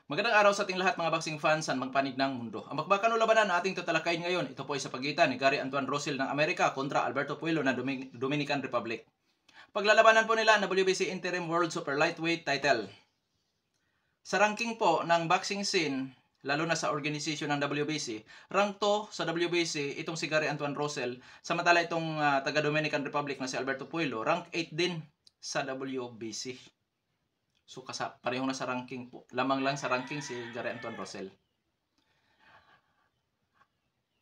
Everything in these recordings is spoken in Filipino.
Magandang araw sa ating lahat mga boxing fans sa magpanig ng mundo. Ang bakbakan o labanan na ating tatalakayin ngayon, ito po ay sa pagitan ni Gary Antuan Rosel ng Amerika kontra Alberto Puello ng Dominican Republic. Paglalabanan po nila ang WBC Interim World Super Lightweight title. Sa ranking po ng boxing scene, lalo na sa organization ng WBC, rank 2 sa WBC itong si Gary Antuan Rosel, samantala itong taga Dominican Republic na si Alberto Puello, rank 8 din sa WBC. So pareho na sa ranking po. Lamang lang sa ranking si Gary Antuan Rosel.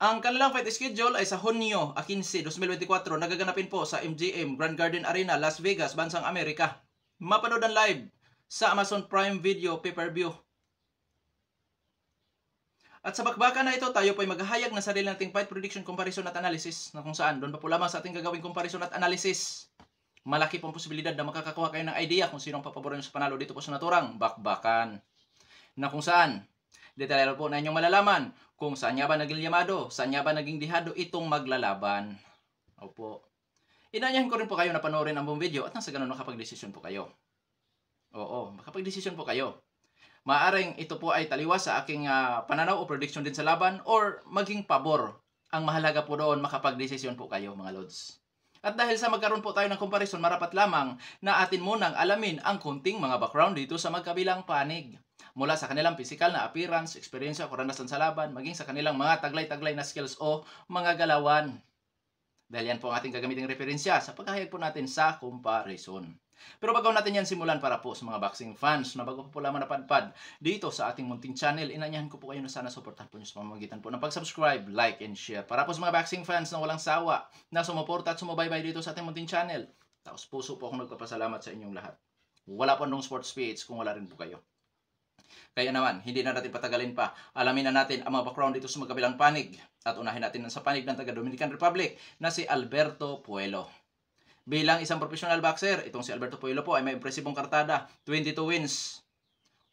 Ang kanilang fight schedule ay sa Hunyo 15, 2024 nagaganapin po sa MGM Grand Garden Arena, Las Vegas, Bansang Amerika. Mapanood ang live sa Amazon Prime Video pay-per-view. At sa bakbakan na ito, tayo po ay maghahayag ng sarili nating fight prediction, comparison at analysis na kung saan doon pa po lamang sa ating gagawing comparison at analysis. Malaki pong posibilidad na makakakuha kayo ng idea kung sinong papaborin sa panalo dito po sa naturang bakbakan. Na kung saan, detalyado po na inyong malalaman kung saan niya ba naging yamado, saan niya ba naging dihado itong maglalaban. Opo. Inanyahan ko rin po kayo na panoorin ang buong video at nang sa ganun makapag-desisyon po kayo. Oo, makapag-desisyon po kayo. Maaring ito po ay taliwas sa aking pananaw o prediction din sa laban or maging pabor. Ang mahalaga po doon makapag-desisyon po kayo mga lods. At dahil sa magkaroon po tayo ng comparison, marapat lamang na atin munang alamin ang kunting mga background dito sa magkabilang panig. Mula sa kanilang physical na appearance, experience, karanasan sa laban, maging sa kanilang mga taglay-taglay na skills o mga galawan. Dahil yan po ang ating gagamiting referensya sa paghahayag po natin sa comparison. Pero bago natin yan simulan para po sa mga boxing fans na bago po lamang napadpad dito sa ating munting channel, inanyahan ko po kayo na sana suportahan po nyo sa pamamagitan po ng pag-subscribe, like, and share. Para po sa mga boxing fans na walang sawa na sumuporta at sumubaybay dito sa ating munting channel, taos puso po akong nagpapasalamat sa inyong lahat. Wala po nung sports page kung wala rin po kayo. Kaya naman, hindi na natin patagalin pa. Alamin na natin ang mga background dito sa magkabilang panig. At unahin natin sa panig ng taga Dominican Republic na si Alberto Puello. Bilang isang professional boxer, itong si Alberto Puello po ay may impresibong kartada. 22 wins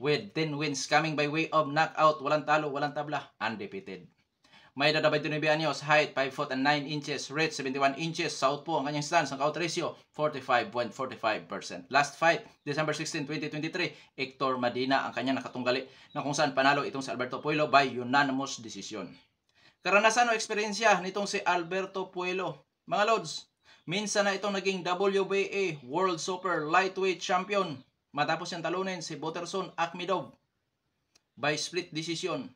with 10 wins coming by way of knockout. Walang talo, walang tabla, undefeated. May edad 29 anyos, height 5 foot and 9 inches, reach 71 inches, southpaw ang kanyang stance, ang count ratio 45.45%. Last fight, December 16, 2023, Hector Medina ang kanyang nakatunggali na kung saan panalo itong si Alberto Puello by unanimous decision. Karanasan o eksperyensya nitong si Alberto Puello, mga lods, minsan na itong naging WBA World Super Lightweight Champion matapos yung talunin si Boterson Akhmedov by split decision.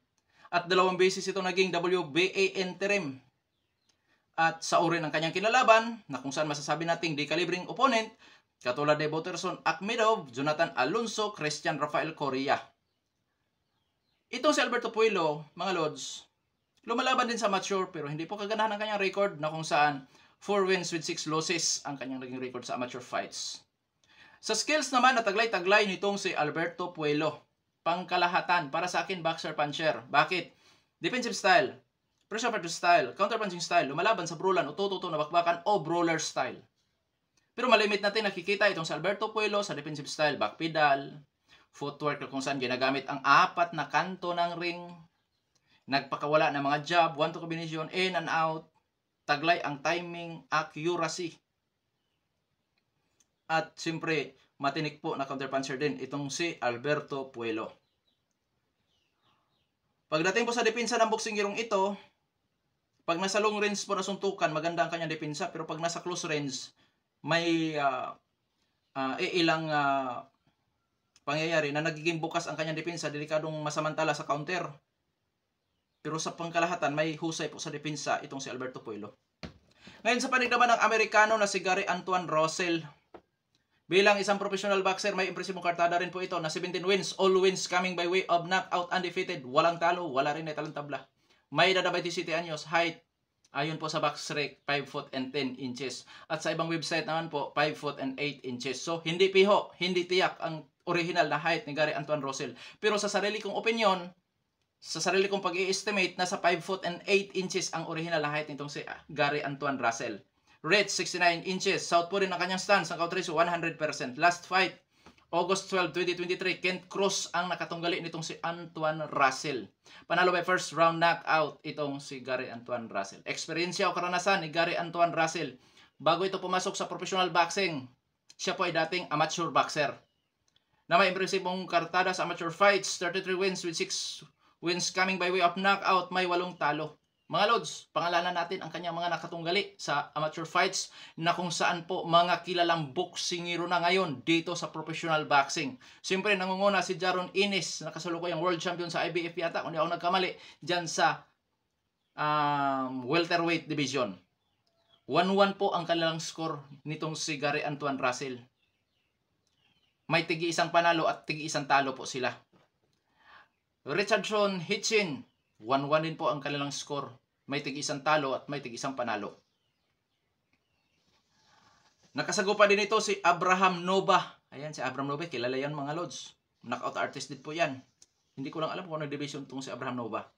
At 2 beses ito naging WBA interim. At sa uri ng kanyang kinalaban, na kung saan masasabi nating di-kalibring opponent, katulad ni Boterson Akhmedov, Jonathan Alonso, Christian Rafael Correa. Itong si Alberto Puello, mga lods, lumalaban din sa amateur pero hindi po kaganahan ang kanyang record na kung saan 4 wins with 6 losses ang kanyang naging record sa amateur fights. Sa skills naman na taglay-taglay nitong si Alberto Puello, pangkalahatan para sa akin boxer puncher. Bakit? Defensive style, pressure fighter style, counter punching style, lumalaban sa brulan o tututo na bakbakan o brawler style. Pero malimit natin nakikita itong si Alberto Puello sa defensive style, back pedal, footwork kung saan ginagamit ang 4 na kanto ng ring, nagpakawala ng mga jab, 1-2 combination, in and out, taglay ang timing, accuracy. At siyempre, matinik po na counterpuncher din itong si Alberto Puello. Pagdating po sa depensa ng boksinggerong ito, pag nasa long range po na suntukan, maganda ang kanyang depensa. Pero pag nasa close range, may ilang pangyayari na nagiging bukas ang kanyang depensa, delikadong masamantala sa counter. Pero sa pangkalahatan, may husay po sa depensa itong si Alberto Puello. Ngayon sa panig naman ng Amerikano na si Gary Antuan Rosel. Bilang isang professional boxer, may impresibong kartada rin po ito na 17 wins, all wins coming by way of knockout, undefeated. Walang talo, wala rin na talang tabla. May edad 27 anyos, height, ayon po sa BoxRec, 5 foot and 10 inches. At sa ibang website naman po, 5 foot and 8 inches. So, hindi piho, hindi tiyak ang original na height ni Gary Antuan Rosel. Pero sa sarili kong opinion, sa sarili kong pag-i-estimate, nasa 5 foot and 8 inches ang original na height nitong si Gary Antuan Rosel. Reach 69 inches. Southpaw rin ang kanyang stance. Ang count ratio 100%. Last fight, August 12, 2023, Kent Cruz ang nakatunggali nitong si Antuan Rosel. Panalo by first round knockout itong si Gary Antuan Rosel. Eksperyensya o karanasan ni Gary Antuan Rosel. Bago ito pumasok sa professional boxing, siya po ay dating amateur boxer. na may impresibong kartada sa amateur fights, 33 wins with 6 wins coming by way of knockout, may 8 talo. Mga Lods, pangalanan natin ang kanyang mga nakatunggali sa amateur fights na kung saan po mga kilalang boksingero na ngayon dito sa professional boxing. Siyempre, nangunguna si Jaron Ennis, nakasalukuyang world champion sa IBF yata, kung di ako nagkamali, dyan sa welterweight division. 1-1 po ang kanilang score nitong si Gary Antoine Russell. May tigi-isang panalo at tigi-isang talo po sila. Richardson Hitchin, 1-1 din po ang kanilang score. May tig-isang talo at may tig-isang panalo. Nakasagupa din ito si Abraham Nova. Ayan, si Abraham Nova, kilala yan mga Lods. Knockout artist din po yan. Hindi ko lang alam kung ano division itong si Abraham Nova.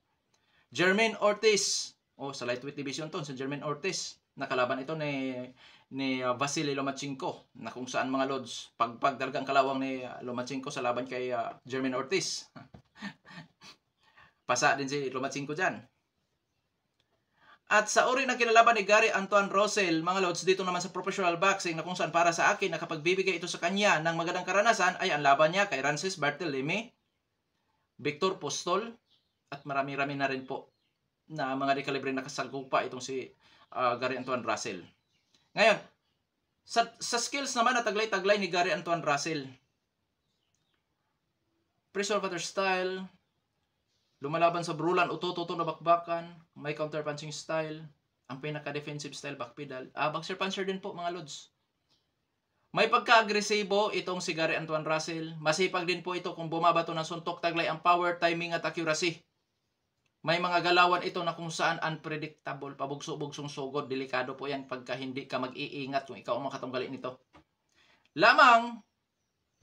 Jermaine Ortiz. Sa lightweight division to, si Jermaine Ortiz. Nakalaban ito ni Vasily Lomachenko, na kung saan mga Lods, pagdalagang kalawang ni Lomachenko sa laban kay Jermaine Ortiz. Pasa din si Lomachenko dyan. At sa uri ng kinalaban ni Gary Antoine Russell, mga Lods, dito naman sa professional boxing na kung saan para sa akin nakapagbibigay ito sa kanya ng magandang karanasan ay ang laban niya kay Rances Barthelemy, Victor Postol, at marami-rami na rin po na mga dekalibre na kasagupa itong si Gary Antoine Russell. Ngayon, sa skills naman na taglay-taglay ni Gary Antoine Russell, pressure fighter style, lumalaban sa brulan, uto-tuto na bakbakan, may counter-punching style, ang pinaka-defensive style, backpedal. Boxer-puncher din po mga Lods. May pagka-agresibo itong si Gary Antoine Russell. Masipag din po ito kung bumabato ng suntok, taglay ang power, timing at accuracy. May mga galawan ito na kung saan unpredictable, pabugso-bugsong sugod, delikado po yan pagka hindi ka mag-iingat kung ikaw ang makatunggali nito. Lamang,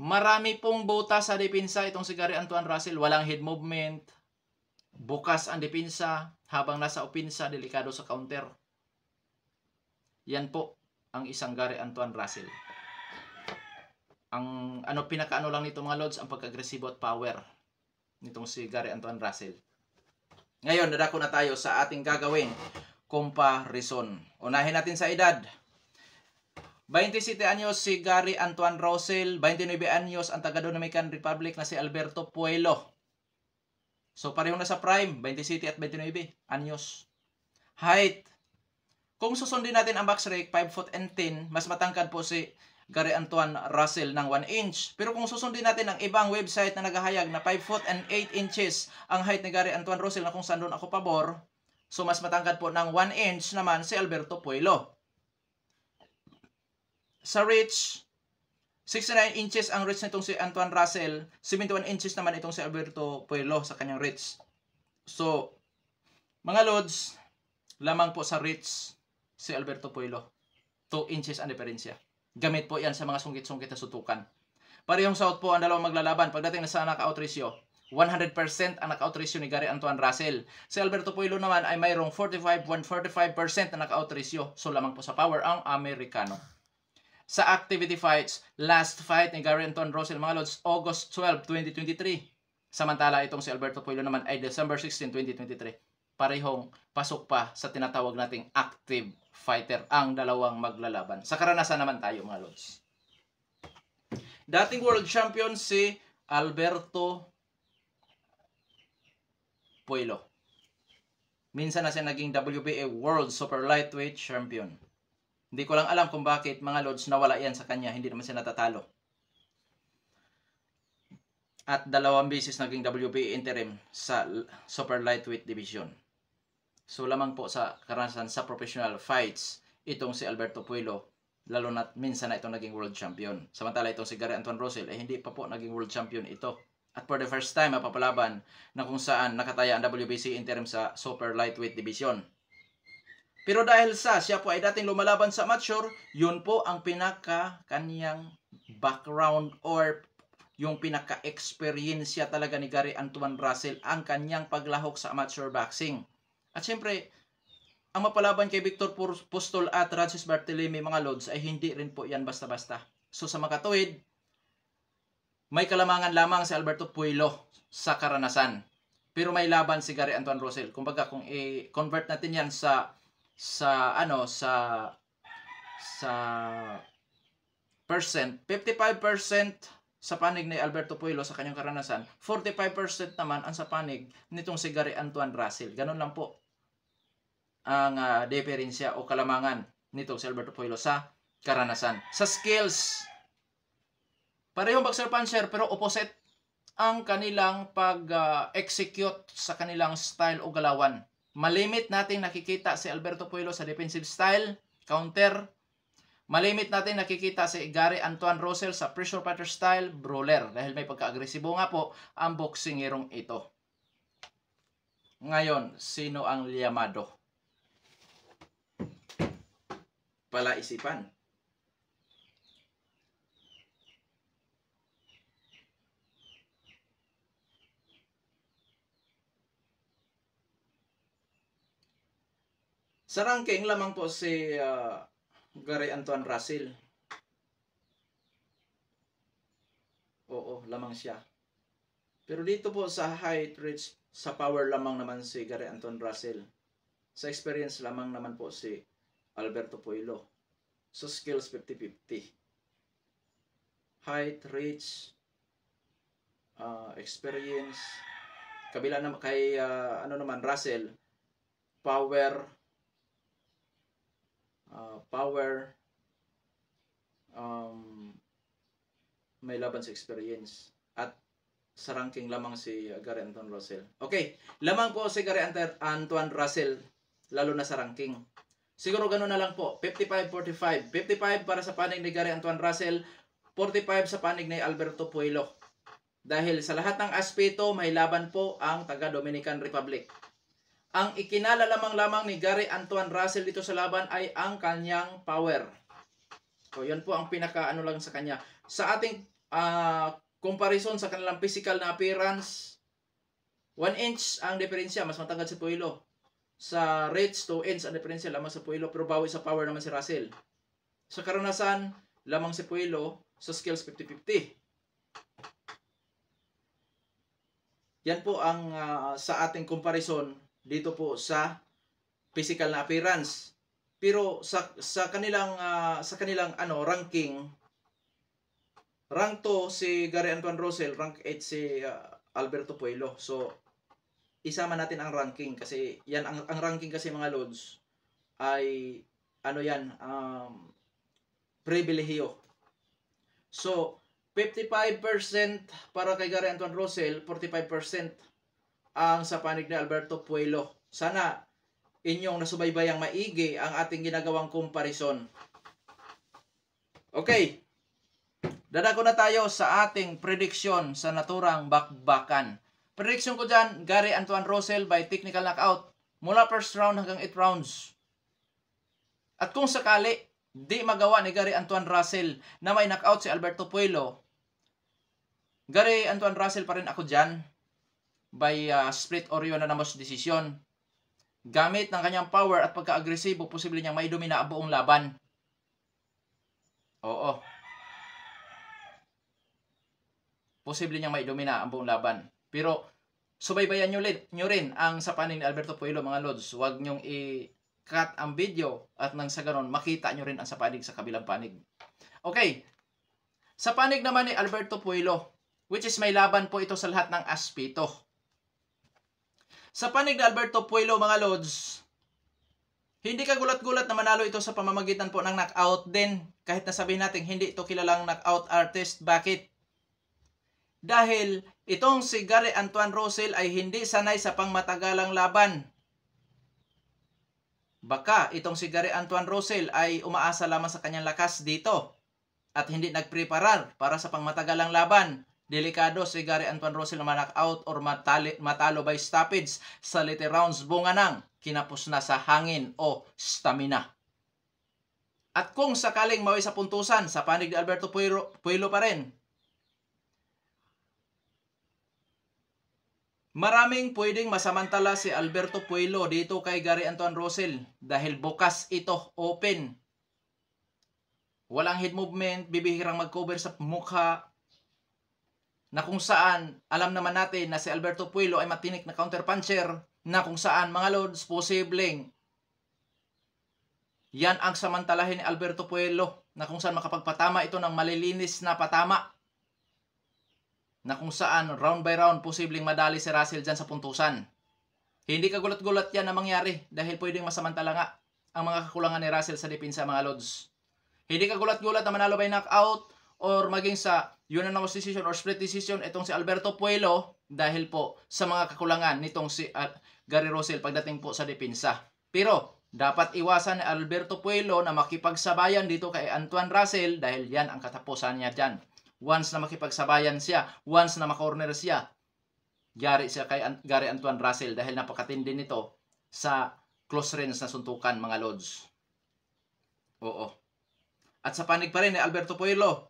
marami pong butas sa depensa itong si Gary Antoine Russell. Walang head movement, bukas ang depensa, habang nasa opinsa, delikado sa counter. Yan po ang isang Gary Antoine Russell. Ang pinakaano lang nito mga Lods, ang pagka-agresibo at power nitong si Gary Antoine Russell. Ngayon, dadako na tayo sa ating gagawin comparison. Unahin natin sa edad. 27 anyos si Gary Antoine Russell, 29 anyos ang taga-Dominican Republic na si Alberto Puelo. So pareho na sa prime, 27 at 29 anyos. Height. Kung susundin natin ang box rate, 5 foot and 10, mas matangkad po si Gary Antoine Russell ng 1 inch. Pero kung susundin natin ang ibang website na naghahayag na 5 foot and 8 inches ang height ni Gary Antoine Russell na kung saan doon ako pabor, so mas matangkad po ng 1 inch naman si Alberto Puelo. Sa reach, 69 inches ang reach nitong si Antoine Russell, 71 inches naman itong si Alberto Puelo sa kanyang reach. So, mga Lods, lamang po sa reach si Alberto Puelo. 2 inches ang diferensya. Gamit po yan sa mga sungkit-sungkit na sutukan. Parehong south po ang dalawang maglalaban. Pagdating na sa knockout ratio, 100% ang knockout ratio ni Gary Antoine Russell. Si Alberto Puelo naman ay mayroong 45% na knockout ratio. So lamang po sa power ang Amerikano. Sa activity fights, last fight ni Gary Antoine Russell, mga Lods, August 12, 2023. Samantala itong si Alberto Puelo naman ay December 16, 2023. Parehong pasok pa sa tinatawag nating active fighter ang dalawang maglalaban. Sa karanasan naman tayo mga Lods. Dating world champion si Alberto Puelo. Minsan na siya naging WBA World Super Lightweight Champion. Hindi ko lang alam kung bakit mga Lods nawala yan sa kanya. Hindi naman siya natatalo. At 2 beses naging WBA interim sa Super Lightweight Division. So lamang po sa karanasan sa professional fights, itong si Alberto Puelo, lalo na minsan na itong naging world champion. Samantala itong si Gary Antoine Russell, hindi pa po naging world champion ito. At for the first time, mapapalaban na kung saan nakataya ang WBC interim sa Super Lightweight Division. Pero dahil siya po ay dating lumalaban sa amateur, yun po ang kaniyang background or yung pinaka-experiensya talaga ni Gary Antoine Russell, ang kanyang paglahok sa amateur boxing. At siyempre, ang mapalaban kay Victor Postol at Rances Barthelemy, mga Lods, ay hindi rin po yan basta-basta. So sa makatuwid, may kalamangan lamang si Alberto Puelo sa karanasan. Pero may laban si Gary Antoine Russell. Kumbaga, kung i-convert natin yan sa percent, 55% sa panig ni Alberto Puelo sa kanyang karanasan, 45% naman ang sa panig nitong si Gary Antoine Russell. Ganun lang po ang diferensya o kalamangan nito si Alberto Puelo sa karanasan. Sa skills, parehong boxer puncher pero opposite ang kanilang pag-execute sa kanilang style o galawan. Malimit nating nakikita si Alberto Puelo sa defensive style, counter. Malimit natin nakikita si Gary Antoine Russell sa pressure fighter style, brawler. Dahil may pagka-agresibo nga po ang boxingerong ito. Ngayon, sino ang liyamado? Palaisipan. Sa ranking lamang po si Gary Antoine Russell. Oo, lamang siya. Pero dito po sa height, reach, sa power lamang naman si Gary Antoine Russell. Sa experience lamang naman po si Alberto Puelo. Sa skills, 50-50. Height, reach, experience. Kabila naman kay Russell, power, may laban sa experience, at sa ranking lamang si Gary Antoine Russell. Okay, lamang po si Gary Antoine Russell, lalo na sa ranking. Siguro gano'n na lang po, 55-45. 55 para sa panig ni Gary Antoine Russell, 45 sa panig ni Alberto Puelo. Dahil sa lahat ng aspeto, may laban po ang taga-Dominican Republic. Ang ikinala lamang ni Gary Antoine Russell dito sa laban ay ang kanyang power. So, yan po ang pinaka-ano lang sa kanya. Sa ating comparison sa kanilang physical na appearance, 1 inch ang diferensya, mas matangkad si Puelo. Sa reach, 2 inch ang diferensya, lamang sa Puelo, pero bawi sa power naman si Russell. Sa karanasan, lamang si Puelo, sa skills 50-50. Yan po ang sa ating comparison dito po sa physical na appearance. Pero sa kanilang ranking, rank 2 si Gary Antoine Russell, rank 8 si Alberto Puelo. So isama natin ang ranking kasi yan ang ranking kasi mga lods ay pribilehiyo. So 55% para kay Gary Antoine Russell, 45% ang sa panig ni Alberto Puelo. Sana inyong nasubaybayang maigi ang ating ginagawang comparison. Okay. Dadako na tayo sa ating prediction sa naturang bakbakan. Prediction ko dyan, Gary Antoine Russell by technical knockout mula first round hanggang 8 rounds. At kung sakali, di magawa ni Gary Antoine Russell na may knockout si Alberto Puelo, Gary Antoine Russell pa rin ako dyan by split or unanimous decision. Gamit ng kanyang power at pagka-agresibo, posible niyang maidomina ang buong laban. Oo. Posible niyang maidomina ang buong laban. Pero subaybayan nyo rin ang sa panig ni Alberto Puelo, mga lods. Huwag nyong i-cut ang video at nang sa ganon makita nyo rin ang sa panig sa kabilang panig. Okay. Sa panig naman ni Alberto Puelo, which is may laban po ito sa lahat ng aspeto. Sa panig ni Alberto Puelo, mga lods, hindi ka gulat-gulat na manalo ito sa pamamagitan po ng knockout din. Kahit nasabihin natin hindi ito kilalang knockout artist. Bakit? Dahil itong si Gary Antoine Russell ay hindi sanay sa pangmatagalang laban. Baka itong si Gary Antoine Russell ay umaasa lamang sa kanyang lakas dito at hindi nagpreparar para sa pangmatagalang laban. Delikado si Gary Antoine Russell na ma-knockout or matalo by stoppage sa later rounds, bunga ng kinapos na sa hangin o stamina. At kung sakaling mawi sa puntusan, sa panig ni Alberto Puelo pa rin, maraming pwedeng masamantala si Alberto Puelo dito kay Gary Antoine Russell dahil bukas ito, open. Walang head movement, bibihirang mag-cover sa mukha, na kung saan alam naman natin na si Alberto Puelo ay matinik na counter puncher, na kung saan mga lods posibleng yan ang samantalahin ni Alberto Puelo, na kung saan makapagpatama ito ng malilinis na patama. na kung saan round by round posibleng madali si Russell dyan sa puntusan. Hindi kagulat-gulat yan na mangyari dahil pwedeng masamantala nga ang mga kakulangan ni Russell sa depensa mga lods. Hindi kagulat-gulat na manalo by knockout or maging sa unanimous decision or split decision itong si Alberto Puello dahil po sa mga kakulangan nitong si Gary Russell pagdating po sa depensa. Pero dapat iwasan ni Alberto Puello na makipagsabayan dito kay Antoine Russell dahil yan ang katapusan niya dyan. Once na makipagsabayan siya, once na makorner siya, yari siya kay Gary Antoine Russell dahil napakatindi nito sa close range na suntukan mga lods. Oo. At sa panig pa rin ni Alberto Puello,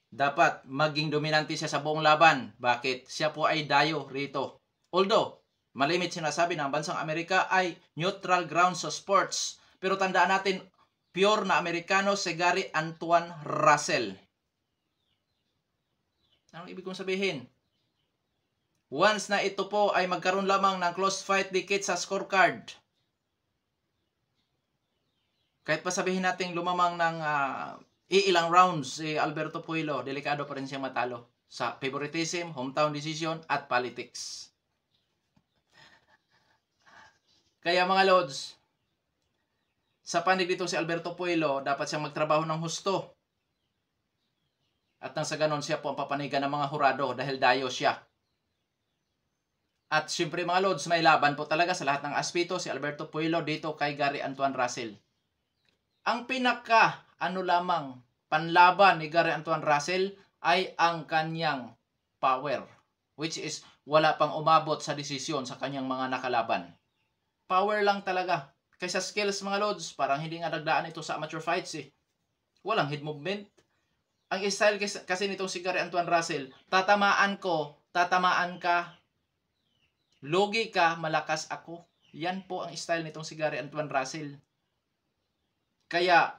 dapat maging dominante siya sa buong laban. Bakit? Siya po ay dayo rito. Although, malimit sinasabi na ang bansang Amerika ay neutral ground sa sports. Pero tandaan natin, pure na Amerikano si Gary Antoine Russell. Anong ibig kong sabihin? Once na ito po ay magkaroon lamang ng close fight dikit sa scorecard, kahit pa sabihin natin lumamang ng iilang rounds si Alberto Puello, delikado pa rin siyang matalo sa favoritism, hometown decision, at politics. Kaya mga lods, sa panig dito si Alberto Puello, dapat siyang magtrabaho ng husto. At nang sa ganon siya po ang papanigan ng mga hurado dahil dayo siya. At syempre mga lods, may laban po talaga sa lahat ng aspeto si Alberto Puello dito kay Gary Antoine Russell. Ang pinaka lamang panlaban ni Gary Antoine Russell ay ang kanyang power, which is wala pang umabot sa desisyon sa kanyang mga nakalaban. Power lang talaga. Kaysa skills mga lods, parang hindi nga nagdaan ito sa amateur fights eh. Walang head movement. Ang style kasi nitong si Gary Antoine Russell, tatamaan ko, tatamaan ka, logi ka, malakas ako. Yan po ang style nitong si Gary Antoine Russell. Kaya,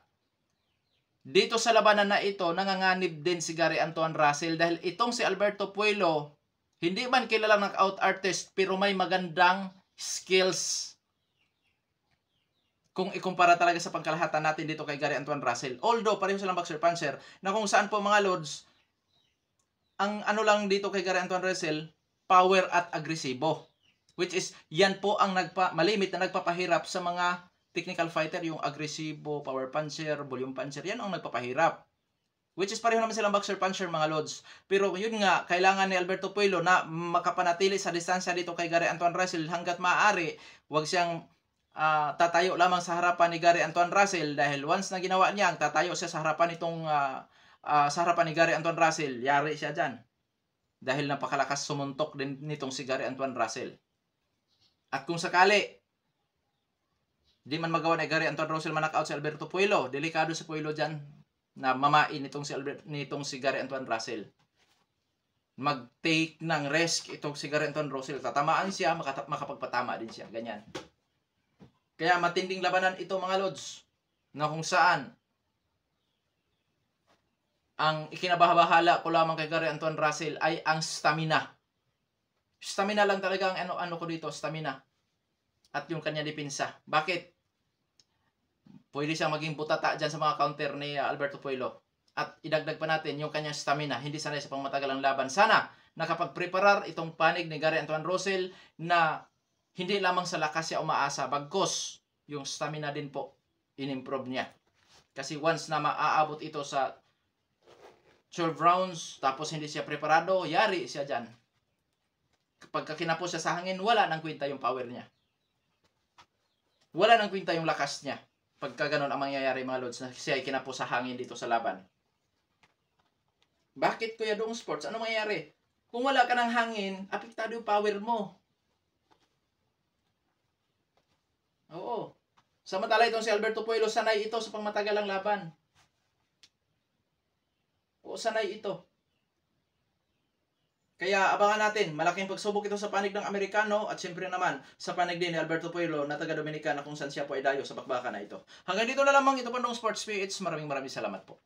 dito sa labanan na ito, nanganganib din si Gary Antoine Russell dahil itong si Alberto Puello, hindi man kilalang knockout artist, pero may magandang skills. Kung ikumpara talaga sa pangkalahatan natin dito kay Gary Antoine Russell. Although, pareho silang boxer-puncher, na kung saan po mga lods, ang ano lang dito kay Gary Antoine Russell, power at agresibo. Which is, yan po ang malimit na nagpapahirap sa mga technical fighter, yung agresibo, power puncher, volume puncher, yan ang nagpapahirap. Which is pareho naman silang boxer-puncher mga lods. Pero yun nga, kailangan ni Alberto Puello na makapanatili sa distansya dito kay Gary Antoine Russell hanggat maaari. Huwag siyang tatayo lamang sa harapan ni Gary Antoine Russell dahil once na ginawa niya, ang tatayo siya sa harapan sa harapan ni Gary Antoine Russell, yari siya dyan. Dahil napakalakas sumuntok din nitong si Gary Antoine Russell. At kung sakali, di man magawa ni Gary Antoine Russell manakaut si Alberto Puello, delikado si Puello dyan na mamain nitong si Gary Antoine Russell. Mag-take ng risk itong si Gary Antoine Russell. Tatamaan siya, makapagpatama din siya. Ganyan. Kaya matinding labanan ito mga lods, na kung saan ang ikinabahala ko lamang kay Gary Antoine Russell ay ang stamina. Stamina lang talaga ang ano ko dito, stamina. At yung kanya depensa. Bakit? Pwede siyang maging butata dyan sa mga counter ni Alberto Puello. At idagdag pa natin yung kanyang stamina. Hindi sanay sa pangmatagalang laban. Sana nakapag-preparar itong panig ni Gary Antoine Russell na hindi lamang sa lakas siya umaasa, bagkos yung stamina din po in-improve niya. Kasi once na maaabot ito sa 12 rounds, tapos hindi siya preparado, yari siya dyan. Kapag kinapos siya sa hangin, wala nang kwenta yung power niya. Wala nang kwenta yung lakas niya. Pagka ganun ang mangyayari mga lods, na siya ay kinapos sa hangin dito sa laban. Bakit Kuya Dong Sports? Ano mangyayari? Kung wala ka ng hangin, apektado yung power mo. Oo. Samantala itong si Alberto Puello, sanay ito sa pangmatagalang laban. Oo, sanay ito. Kaya abangan natin, malaking pagsubok ito sa panig ng Amerikano at siyempre naman sa panig din ni Alberto Puello na taga Dominicana kung saan siya po ay dayo sa bakbakan na ito. Hanggang dito na lamang, ito po ng Sports PH. Maraming salamat po.